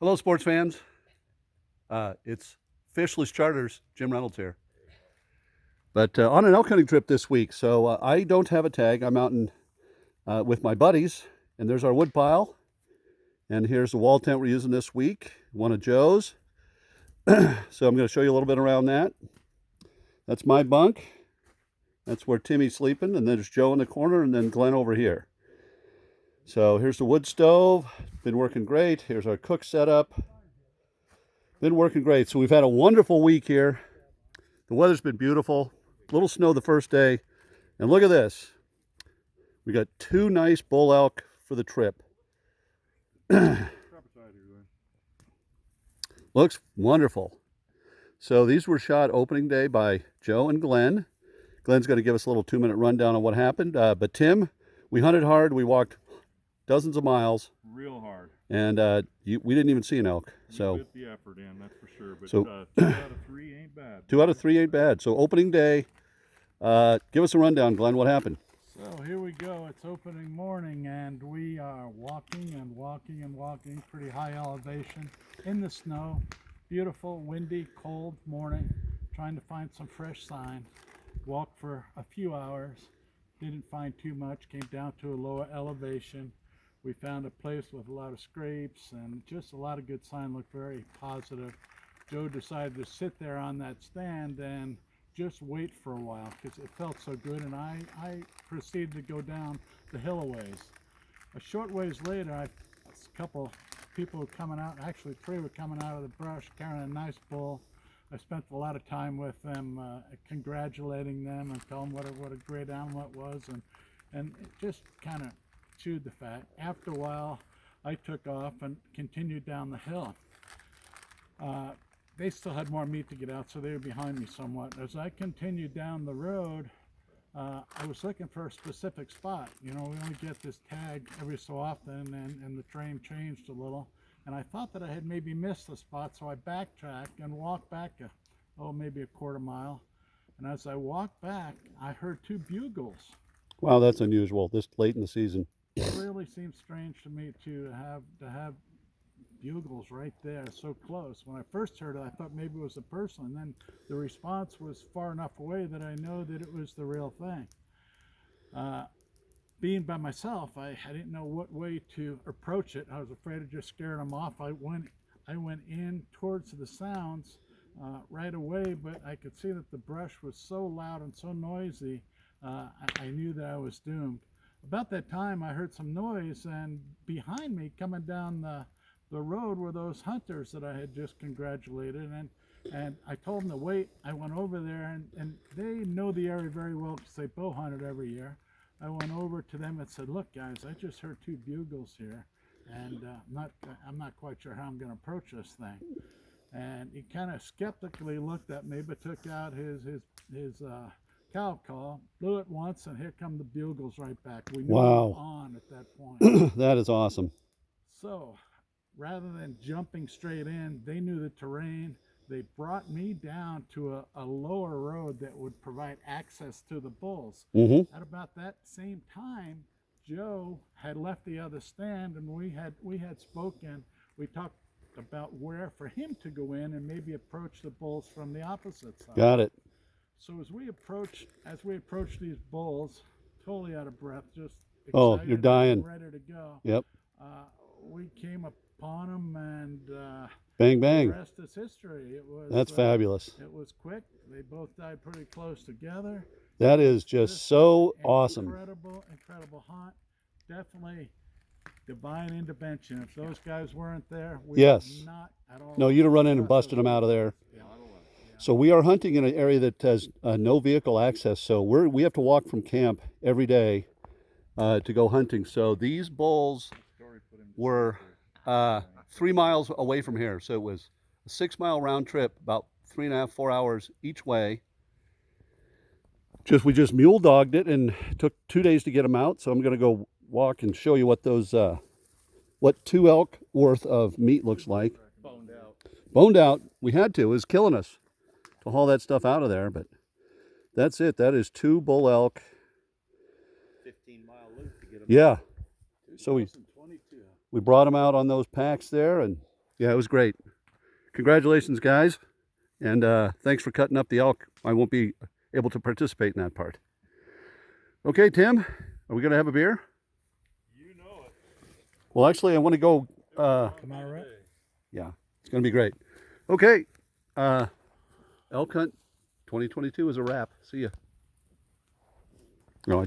Hello, sports fans. It's Fishless Charters, Jim Reynolds here. But on an elk hunting trip this week, so I don't have a tag. I'm out with my buddies, and there's our wood pile. And here's the wall tent we're using this week, one of Joe's. So I'm going to show you a little bit around that. That's my bunk. That's where Timmy's sleeping, and then there's Joe in the corner, and then Glenn over here. So here's the wood stove. Been working great. Here's our cook setup. Been working great. So we've had a wonderful week here. The weather's been beautiful. A little snow the first day. And look at this. We got 2 nice bull elk for the trip. Looks wonderful. So these were shot opening day by Joe and Glenn. Glenn's going to give us a little 2-minute rundown on what happened. But Tim, we hunted hard. We walked dozens of miles. Real hard. And we didn't even see an elk. So put the effort in, that's for sure. But so, 2 out of 3 ain't bad. 2 out of 3 ain't bad. So opening day, give us a rundown, Glenn. What happened? So here we go. It's opening morning, and we are walking and walking and walking. Pretty high elevation in the snow. Beautiful, windy, cold morning. Trying to find some fresh sign. Walked for a few hours. Didn't find too much. Came down to a lower elevation. We found a place with a lot of scrapes and just a lot of good sign. Looked very positive. Joe decided to sit there on that stand and just wait for a while because it felt so good, and I proceeded to go down the hill a ways. A short ways later, a couple people were coming out, actually 3 were coming out of the brush carrying a nice bull. I spent a lot of time with them, congratulating them and telling them what a great animal it was, and it just kind of chewed the fat. After a while, I took off and continued down the hill. They still had more meat to get out, so they were behind me somewhat. As I continued down the road, I was looking for a specific spot. You know, we only get this tag every so often, and the terrain changed a little. And I thought that I had maybe missed the spot, so I backtracked and walked back maybe a quarter mile. And as I walked back, I heard 2 bugles. Wow, that's unusual this late in the season. It really seems strange to me to have bugles right there so close. When I first heard it, I thought maybe it was a person, and then the response was far enough away that I know that it was the real thing. Being by myself, I didn't know what way to approach it. I was afraid of just scaring them off. I went in towards the sounds right away, but I could see that the brush was so loud and so noisy, I knew that I was doomed. About that time, I heard some noise, and behind me, coming down the road, were those hunters that I had just congratulated, and I told them to wait. I went over there, and they know the area very well because they bow hunted every year. I went over to them and said, "Look, guys, I just heard 2 bugles here, and I'm not quite sure how I'm going to approach this thing." And he kind of skeptically looked at me, but took out his cow call, blew it once, and here come the bugles right back. We knew we were on at that point. That is awesome. So rather than jumping straight in, they knew the terrain. They brought me down to a lower road that would provide access to the bulls. Mm-hmm. At about that same time, Joe had left the other stand, and we had spoken. We talked about where for him to go in and maybe approach the bulls from the opposite side. Got it. So as we approached these bulls, totally out of breath, just excited, oh, you're dying, ready to go. Yep. We came upon them, and bang bang. the rest is history. It was That's fabulous. It was quick. They both died pretty close together. That is just so awesome. Incredible hunt. Definitely divine intervention. If those guys weren't there, we yes. would not at all. No, you'd have run in and busted them out of there. Yeah. So we are hunting in an area that has no vehicle access. So we have to walk from camp every day to go hunting. So these bulls were 3 miles away from here. So it was a 6-mile round trip, about 3.5, 4 hours each way. We just mule dogged it, and it took 2 days to get them out. So I'm going to go walk and show you what those, what 2 elk worth of meat looks like. Boned out. We had to. It was killing us to haul that stuff out of there, but that's it. That is 2 bull elk. 15-mile loop to get them. Yeah. So We brought them out on those packs there, and yeah, it was great. Congratulations, guys, and thanks for cutting up the elk. I won't be able to participate in that part. Okay, Tim, are we going to have a beer? You know it. Well, actually, I want to go. Come on, right? Yeah, it's going to be great. Okay, elk hunt 2022 is a wrap. See ya. No,